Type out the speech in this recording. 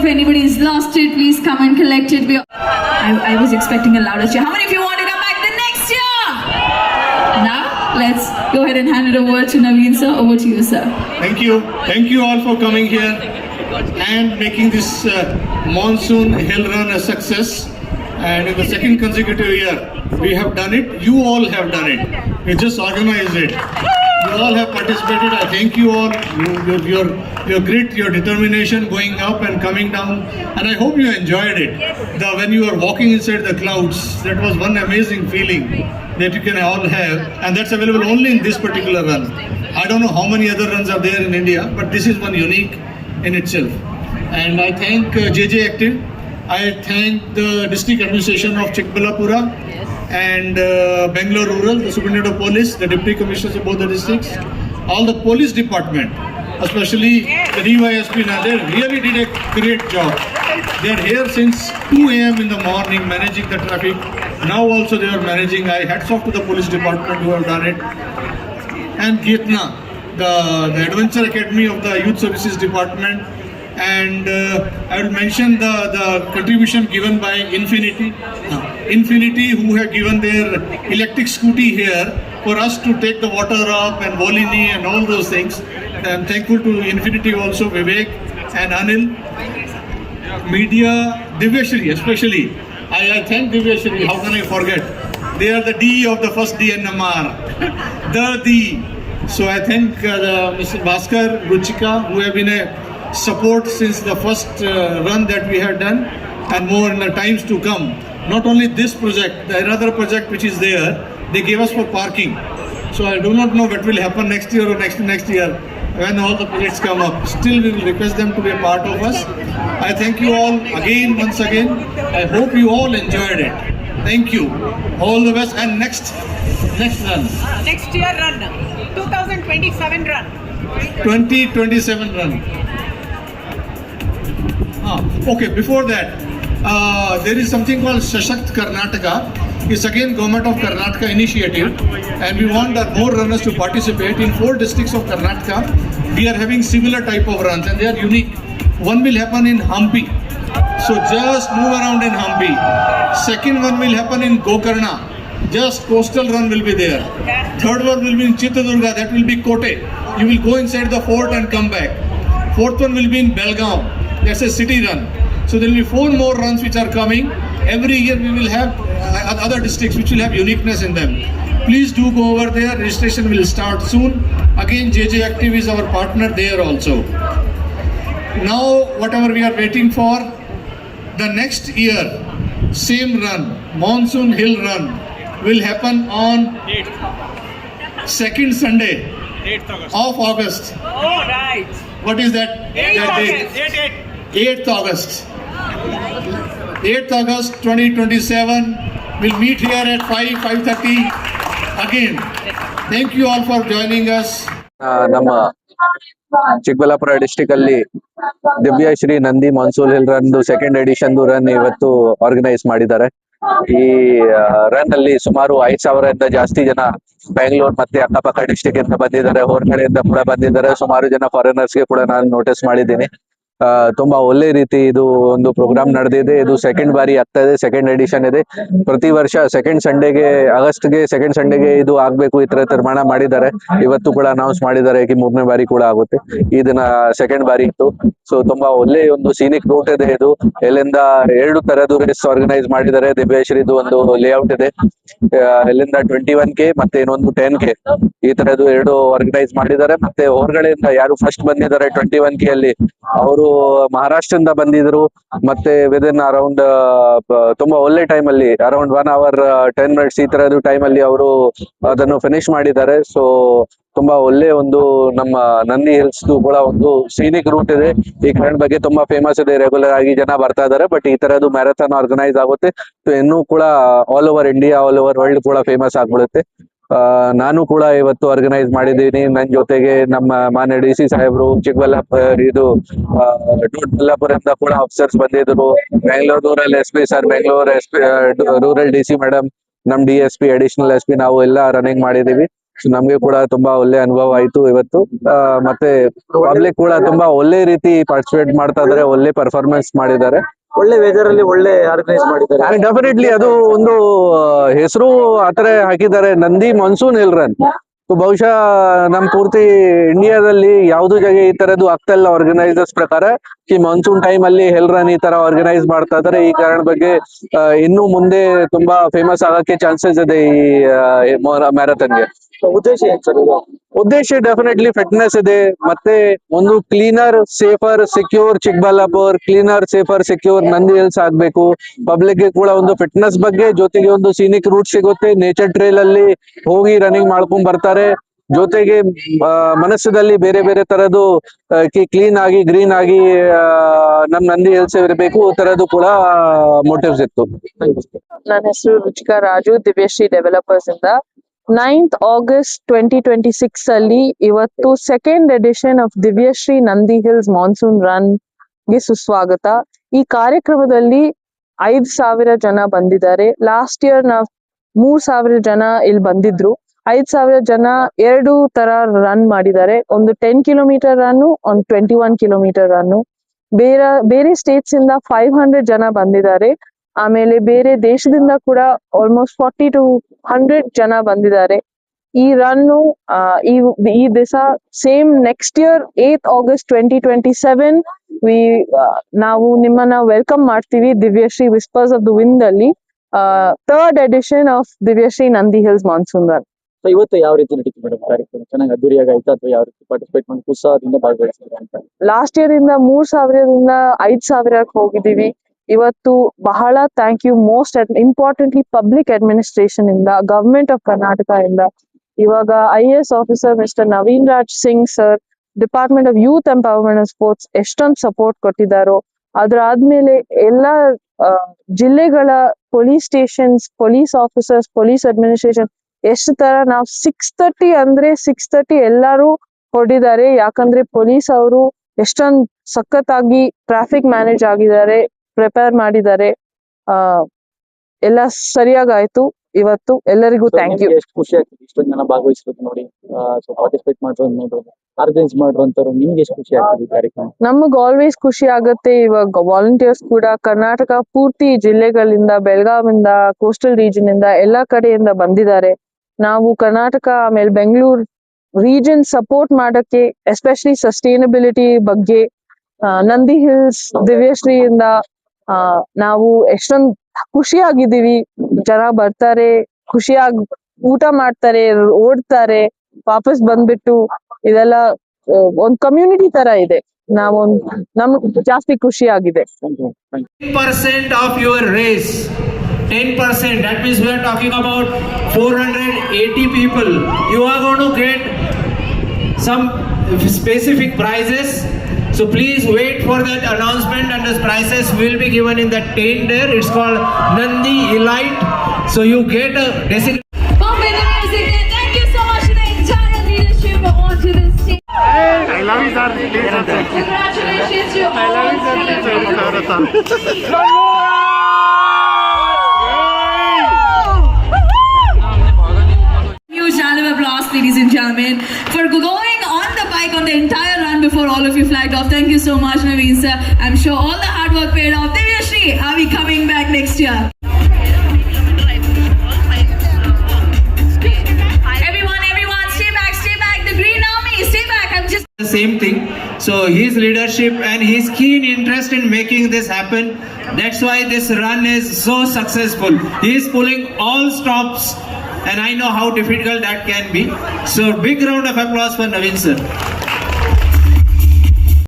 anybody has lost it, please come and collect it. I was expecting a louder cheer. How many of you want to come back the next year? Now, let's go ahead and hand it over to Naveen sir. Over to you, sir. Thank you. Thank you all for coming here and making this monsoon hill run a success. And in the second consecutive year, we have done it. You all have done it. We just organized it. You all have participated. I thank you all. Your grit, your determination going up and coming down. And I hope you enjoyed it. When you were walking inside the clouds, that was one amazing feeling that you can all have. And that's available only in this particular run. I don't know how many other runs are there in India, but this is one unique in itself. And I thank JJ Active. I thank the district administration of Chikbalapura and Bangalore Rural, the Superintendent of Police, the Deputy Commissioners of both the districts, all the police department, especially the DYSP. They really did a great job. They are here since 2 a.m. in the morning managing the traffic. Now also they are managing. I hats off to the police department who have done it. And Gietna, the Adventure Academy of the Youth Services Department. And I will mention the contribution given by Infinity, who have given their electric scooty here for us to take the water up and Volini and all those things. I am thankful to Infinity also, Vivek and Anil. Media, Divyashri especially. I thank Divyashri, how can I forget? They are the D of the first DNMR. the D. So I thank Mr. Bhaskar, Ruchika, who have been a support since the first run that we have done, and more in the times to come. Not only this project, the another project which is there, they gave us for parking. So I do not know what will happen next year or next year when all the projects come up. Still we will request them to be a part of us. I thank you all again, once again. I hope you all enjoyed it. Thank you. All the best. And next run. Next year run. 2027 run. 2027 run. Okay, before that, there is something called Sashakt Karnataka. It's again Government of Karnataka initiative, and we want that more runners to participate. In 4 districts of Karnataka, we are having similar type of runs, and they are unique. One will happen in Hampi, so just move around in Hampi. Second one will happen in Gokarna, just coastal run will be there. Third one will be in Chitradurga, that will be Kote. You will go inside the fort and come back. Fourth one will be in Belgaum. That's a city run. So there will be 4 more runs which are coming. Every year we will have other districts which will have uniqueness in them. Please do go over there. Registration will start soon. Again, JJ Active is our partner there also. Now, whatever we are waiting for, the next year, same run, Monsoon Hill Run, will happen on 2nd Sunday of August. Oh, right. What is that? 8th date? August. 8th August. 8th August 2027. We'll meet here at 5:30 again. Thank you all for joining us. ನಮ್ಮ Chikkaballapur district ಅಲ್ಲಿ Divyasree Nandi monsoon hill run second edition run ಇವತ್ತು organise ಮಾಡಿದ್ದಾರೆ. ಈ run ಅಲ್ಲಿ ಸುಮಾರು 5,000 ಜಾಸ್ತಿ ಜನ ಬೆಂಗಳೂರು ಮತ್ತೆ ಅಕ್ಕಪಕ್ಕ ಡಿಸ್ಟಿಕ್ ಇಂದ ಬಂದಿದ್ದಾರೆ, ಹೊರಗಡೆಯಿಂದ ಕೂಡ ಬಂದಿದ್ದಾರೆ. ಸುಮಾರು ಜನ ಫಾರಿನರ್ಸ್ ಗೆ ಕೂಡ ನಾನು ನೋಟಿಸ್ ಮಾಡಿದ್ದೀನಿ. ತುಂಬಾ ಒಳ್ಳೆ ರೀತಿ ಇದು ಒಂದು ಪ್ರೋಗ್ರಾಮ್ ನಡೆದಿದೆ. ಇದು ಸೆಕೆಂಡ್ ಬಾರಿ ಆಗ್ತಾ ಇದೆ, ಸೆಕೆಂಡ್ ಎಡಿಷನ್ ಇದೆ. ಪ್ರತಿ ವರ್ಷ ಸೆಕೆಂಡ್ ಸಂಡೇಗೆ, ಆಗಸ್ಟ್ಗೆ ಸೆಕೆಂಡ್ ಸಂಡೇಗೆ ಇದು ಆಗ್ಬೇಕು ಈ ತರ ತೀರ್ಮಾನ ಮಾಡಿದ್ದಾರೆ. ಇವತ್ತು ಕೂಡ ಅನೌನ್ಸ್ ಮಾಡಿದ್ದಾರೆ कि 3ನೇ ಬಾರಿ ಕೂಡ ಆಗುತ್ತೆ. ಈ ದಿನ ಸೆಕೆಂಡ್ ಬಾರಿ ಇತ್ತು. ಸೊ ತುಂಬಾ ಒಳ್ಳೆ ಒಂದು ಸೀನಿಕ್ ರೂಟ್ ಇದೆ. ಇದು ಇಲ್ಲಿಂದ 2 ತರದ್ದು ರೇಸ್ ಆರ್ಗನೈಸ್ ಮಾಡಿದ್ದಾರೆ. ದಿವ್ಯಶ್ರೀದು ಒಂದು ಲೇಔಟ್ ಇದೆ, ಇಲ್ಲಿಂದ 21K ಮತ್ತೆ ಇನ್ನೊಂದು 10K, ಈ ತರದ್ದು 2 ಆರ್ಗನೈಸ್ ಮಾಡಿದ್ದಾರೆ. ಮತ್ತೆ ಹೊರಗಡೆಯಿಂದ ಯಾರು ಫಸ್ಟ್ ಬಂದಿದ್ದಾರೆ 21K ಅಲ್ಲಿ, ಅವರು ಮಹಾರಾಷ್ಟ್ರದಿಂದ ಬಂದಿದ್ರು. ಮತ್ತೆ ವಿದಿನ್ ಅರೌಂಡ್ ತುಂಬಾ ಒಳ್ಳೆ ಟೈಮ್ ಅಲ್ಲಿ ಅರೌಂಡ್ 1 hour 10 minutes ಈ ತರದ್ದು ಟೈಮ್ ಅಲ್ಲಿ ಅವರು ಅದನ್ನು ಫಿನಿಶ್ ಮಾಡಿದ್ದಾರೆ. ಸೊ ತುಂಬಾ ಒಳ್ಳೆ ಒಂದು ನಮ್ಮ ನಂದಿ ಹಿಲ್ಸ್ ಕೂಡ ಒಂದು ಸೀನಿಕ್ ರೂಟ್ ಇದೆ. ಈ ಗ್ರೌಂಡ್ ಬಗ್ಗೆ ತುಂಬಾ ಫೇಮಸ್ ಇದೆ, ರೆಗ್ಯುಲರ್ ಆಗಿ ಜನ ಬರ್ತಾ ಇದಾರೆ. ಬಟ್ ಈ ತರದ್ದು ಮ್ಯಾರಥಾನ್ ಆರ್ಗನೈಸ್ ಆಗುತ್ತೆ, ಇನ್ನೂ ಕೂಡ all over India, all over world ಕೂಡ ಫೇಮಸ್ ಆಗ್ಬಿಡುತ್ತೆ. ನಾನು ಕೂಡ ಇವತ್ತು ಆರ್ಗನೈಸ್ ಮಾಡಿದ್ದೀನಿ. ನನ್ನ ಜೊತೆಗೆ ನಮ್ಮ ಮಾನ್ಯ DC ಸಾಹೇಬ್ರು, ಚಿಕ್ಕಬಳ್ಳಾಪುರ ಇದು ದೊಡ್ಡಬಳ್ಳಾಪುರದಿಂದ ಕೂಡ ಆಫೀಸರ್ಸ್ ಬಂದಿದ್ರು. Bengaluru rural SP sir, Bengaluru SP rural DC madam, ನಮ್ DSP, ಅಡಿಷನಲ್ SP, ನಾವು ಎಲ್ಲ ರನ್ನಿಂಗ್ ಮಾಡಿದೀವಿ. So ನಮ್ಗೆ ಕೂಡ ತುಂಬಾ ಒಳ್ಳೆ ಅನುಭವ ಆಯ್ತು ಇವತ್ತು. ಮತ್ತೆ ಪಬ್ಲಿಕ್ ಕೂಡ ತುಂಬಾ ಒಳ್ಳೆ ರೀತಿ ಪಾರ್ಟಿಸಿಪೇಟ್ ಮಾಡ್ತಾ ಇದಾರೆ, ಒಳ್ಳೆ ಪರ್ಫಾರ್ಮೆನ್ಸ್ ಮಾಡಿದ್ದಾರೆ. ಒಳ್ಳೆ ವೆದರ್ ಅಲ್ಲಿ ಒಳ್ಳೆ ಆರ್ಗನೈಸ್ ಮಾಡಿದ್ದಾರೆ. ಡೆಫಿನೆಟ್ಲಿ ಅದು ಒಂದು ಹೆಸರು ಆತರ ಹಾಕಿದ್ದಾರೆ, ನಂದಿ ಮಾನ್ಸೂನ್ ಹಿಲ್ ರನ್. ಬಹುಶಃ ನಮ್ ಪೂರ್ತಿ ಇಂಡಿಯಾದಲ್ಲಿ ಯಾವ್ದು ಜಾಗ ಈ ತರದ್ದು ಆಗ್ತಾ ಇಲ್ಲ ಆರ್ಗನೈಸರ್ಸ್ ಪ್ರಕಾರ. ಈ ಮಾನ್ಸೂನ್ ಟೈಮ್ ಅಲ್ಲಿ ಹಿಲ್ ರನ್ ಈ ತರ ಆರ್ಗನೈಸ್ ಮಾಡ್ತಾ ಇದಾರೆ. ಈ ಕಾರಣ ಬಗ್ಗೆ ಇನ್ನು ಮುಂದೆ ತುಂಬಾ ಫೇಮಸ್ ಆಗಕ್ಕೆ ಚಾನ್ಸಸ್ ಇದೆ ಈ ಮ್ಯಾರಥಾನ್ಗೆ. ಉದ್ದೇಶ ಏನ್ ಸರ್ ಇದು? ಉದ್ದೇಶ ಡೆಫಿನೆಟ್ಲಿ ಫಿಟ್ನೆಸ್ ಇದೆ, ಮತ್ತೆ ಒಂದು cleaner safer secure Chikkaballapur, cleaner safer secure Nandi hills ಆಗ್ಬೇಕು. ಪಬ್ಲಿಕ್ ಗೆ ಕೂಡ ಒಂದು ಫಿಟ್ನೆಸ್ ಬಗ್ಗೆ, ಜೊತೆಗೆ ಒಂದು ಸೀನಿಕ್ ರೂಟ್ ಸಿಗುತ್ತೆ, ನೇಚರ್ ಟ್ರೇಲ್ ಅಲ್ಲಿ ಹೋಗಿ ರನ್ನಿಂಗ್ ಮಾಡ್ಕೊಂಡ್ ಬರ್ತಾರೆ. ಜೊತೆಗೆ ಮನಸ್ಸದಲ್ಲಿ ಬೇರೆ ಬೇರೆ ತರದ್ದು ಕ್ಲೀನ್ ಆಗಿ ಗ್ರೀನ್ ಆಗಿ ನಮ್ ನಂದಿ ಹಿಲ್ಸ್ ಇರಬೇಕು, ಈ ತರದ್ದು ಕೂಡ ಮೋಟಿವ್ಸ್ ಇತ್ತು. ನನ್ನ ಹೆಸರು ರುಚಿಕಾ ರಾಜು, ದಿವ್ಯಶ್ರೀ ಡೆವಲಪರ್ಸ್ ಇಂದ. 9th August 2026 ಅಲ್ಲಿ ಇವತ್ತು second edition of Divyasree Nandi hills monsoon run ಗೆ ಸುಸ್ವಾಗತ. ಈ ಕಾರ್ಯಕ್ರಮದಲ್ಲಿ 5,000 ಜನ ಬಂದಿದ್ದಾರೆ. ಲಾಸ್ಟ್ ಇಯರ್ ನಾವ್ 3,000 ಜನ ಇಲ್ಲಿ ಬಂದಿದ್ರು. 5,000 ಜನ 2 ತರ ರನ್ ಮಾಡಿದ್ದಾರೆ. ಒಂದು 10 ಕಿಲೋಮೀಟರ್ ರನ್ನು, ಒಂದು 21 ಕಿಲೋಮೀಟರ್ ರನ್ನು. ಬೇರೆ ಸ್ಟೇಟ್ಸ್ ಇಂದ 500 ಜನ ಬಂದಿದ್ದಾರೆ. ಆಮೇಲೆ ಬೇರೆ ದೇಶದಿಂದ ಕೂಡ ಆಲ್ಮೋಸ್ಟ್ 40 to 100 ಜನ ಬಂದಿದ್ದಾರೆ. ಈ ರನ್ನು ಈ ದಿವಸ same next year 8th August 2027 ನಾವು ನಿಮ್ಮನ್ನ ವೆಲ್ಕಮ್ ಮಾಡ್ತೀವಿ Divyasree whispers of the wind ಅಲ್ಲಿ, 3rd edition of Divyasree Nandi hills monsoon run. So ಇವತ್ತು ಯಾವ ರೀತಿ ನಡೀತು ಮೇಡಮ್ ಕಾರ್ಯಕ್ರಮ? ಚೆನ್ನಾಗಿ ಅದ್ದೂರಿಯಾಗಿ ಆಯ್ತಾ ಅಥವಾ ಯಾವ ರೀತಿ ಪಾರ್ಟಿಸಿಪೇಟ್ ಮಾಡಿ ಉತ್ಸಾಹದಿಂದ ಭಾಗವಹಿಸಿದ್ರೆ ಅಂತ? ಲಾಸ್ಟ್ ಇಯರ್ ಇಂದ 3,000ದಿಂದ 5,000 ಹೋಗಿದ್ದೀವಿ. ಇವತ್ತು ಬಹಳ thank you most importantly public administration ಇಂದ, ಗವರ್ಮೆಂಟ್ ಆಫ್ ಕರ್ನಾಟಕ ಇಂದ, ಇವಾಗ IAS officer mister Naveen Raj Singh sir, department of youth empowerment and sports ಎಷ್ಟೊಂದು ಸಪೋರ್ಟ್ ಕೊಟ್ಟಿದ್ದಾರೋ. ಅದಾದ್ಮೇಲೆ ಎಲ್ಲಾ ಜಿಲ್ಲೆಗಳ police stations, police officers, police administration ಎಷ್ಟು ತರ ನಾವು 6:30 ಅಂದ್ರೆ 6:30 ಎಲ್ಲಾರು ಹೊರಡಿದ್ದಾರೆ. ಯಾಕಂದ್ರೆ ಪೊಲೀಸ್ ಅವರು ಎಷ್ಟೊಂದು ಸಖತ್ತಾಗಿ ಟ್ರಾಫಿಕ್ ಮ್ಯಾನೇಜ್ ಆಗಿದ್ದಾರೆ, ಪ್ರಿಪೇರ್ ಮಾಡಿದ್ದಾರೆ. ಎಲ್ಲ ಸರಿಯಾಗಾಯ್ತು ಇವತ್ತು. ಎಲ್ಲರಿಗೂ ಥ್ಯಾಂಕ್ ಯು. ಎಷ್ಟು ಖುಷಿ ಆಗ್ತದೆ ಇಷ್ಟೊಂದು ಜನ ಭಾಗವಹಿಸಿರೋದು ನೋಡಿ, ಸೊ ಪಾರ್ಟಿಸಿಪೇಟ್ ಮಾಡೋದು ನೋಡೋದು, ಆರ್ಗನೈಸ್ ಮಾಡುವಂತವ್ರು, ನಿಮ್ಗೆ ಎಷ್ಟು ಖುಷಿ ಆಗ್ತದೆ ಈ ಕಾರ್ಯಕ್ರಮ? ನಮಗ್ ಆಲ್ವೇಸ್ ಖುಷಿ ಆಗುತ್ತೆ. ಇವಾಗ ವಾಲಂಟಿಯರ್ಸ್ ಕೂಡ ಕರ್ನಾಟಕ ಪೂರ್ತಿ ಜಿಲ್ಲೆಗಳಿಂದ, ಬೆಳಗಾವಿಂದ, ಕೋಸ್ಟಲ್ ರೀಜನ್ ಇಂದ, ಎಲ್ಲಾ ಕಡೆಯಿಂದ ಬಂದಿದ್ದಾರೆ. ನಾವು ಕರ್ನಾಟಕ ಆಮೇಲೆ ಬೆಂಗಳೂರು ರೀಜನ್ ಸಪೋರ್ಟ್ ಮಾಡಕ್ಕೆ, ಎಸ್ಪೆಷಲಿ ಸಸ್ಟೈನಬಿಲಿಟಿ ಬಗ್ಗೆ ನಂದಿ ಹಿಲ್ಸ್ ದಿವ್ಯಶ್ರೀಯಿಂದ ನಾವು ಎಷ್ಟೊಂದು ಖುಷಿಯಾಗಿದ್ದೀವಿ. ಜನ ಬರ್ತಾರೆ, ಖುಷಿಯಾಗಿ ಊಟ ಮಾಡ್ತಾರೆ, ಓಡ್ತಾರೆ, ವಾಪಸ್ ಬಂದ್ಬಿಟ್ಟು ಇದೆಲ್ಲ ಒಂದ್ ಕಮ್ಯುನಿಟಿ ತರ ಇದೆ. ನಮ್ಗೆ ಜಾಸ್ತಿ ಖುಷಿ ಆಗಿದೆ. 10% of your race, 10%, that means we are talking about 480 people. You are going to get some specific prizes, so please wait for that announcement, and the prizes will be given in that tent there. It's called Nandi Elite, so you get a designated. Bombay the music there. Thank you so much to the entire leadership onto the stage. I love you, sir. Congratulations to all three. Huge round of applause, ladies and gentlemen, for going on the bike on the entire run before all of you flagged off. Thank you so much, Naveen sir. I'm sure all the hard work paid off. Divyashri, are we coming back next year? Everyone, stay back. The Green Army, stay back. I'm just The same thing. So his leadership and his keen interest in making this happen, that's why this run is so successful. He is pulling all stops, and I know how difficult that can be. So big round of applause for Naveen sir.